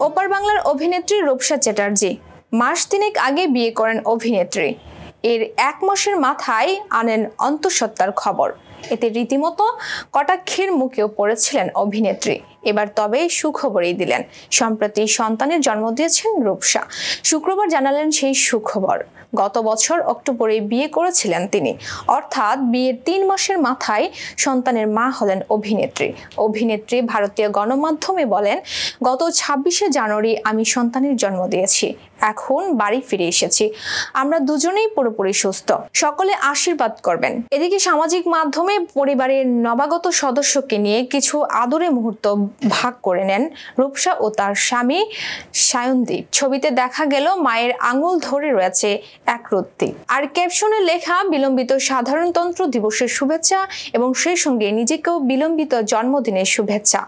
ওপার বাংলার অভিনেত্রী রূপসা চ্যাটার্জি মাস তিনেক আগে বিয়ে করেন অভিনেত্রী। এর 1 মাসের মাথায় আনেন অন্তঃসত্ত্বার খবর। এতে রীতিমতো কটাক্ষের মুখেও পড়েছিলেন অভিনেত্রী। এবার তবে সুখবরই দিলেন। সম্প্রতি সন্তানের জন্ম দিয়েছেন রূপসা। শুক্রবার জানালেন সেই সুখবর। গত বছর অক্টোবরে বিয়ে করেছিলেন তিনি, অর্থাৎ বিয়ের 3 মাসের মাথায় সন্তানের মা হলেন অভিনেত্রী ভারতীয় গণমাধ্যমে বলেন, গত 26শে জানুয়ারি আমি সন্তানের জন্ম দিয়েছি। এখন বাড়ি ফিরে এসেছি। আমরা দুজনেই পুরোপুরি সুস্থ। সকলে আশীর্বাদ করবেন। এদিকে সামাজিক মাধ্যমে পরিবারের নবাগত সদস্যকে নিয়ে কিছু আদরে মুহূর্ত ভাগ করে নেন রূপসা ও তার স্বামী সায়নদীপ। ছবিতে দেখা গেল মায়ের আঙুল ধরে রয়েছে এক রত্তি, আর ক্যাপশনে লেখা বিলম্বিত সাধারণতন্ত্র দিবসের শুভেচ্ছা এবং সেই সঙ্গে নিজেকেও বিলম্বিত জন্মদিনের শুভেচ্ছা।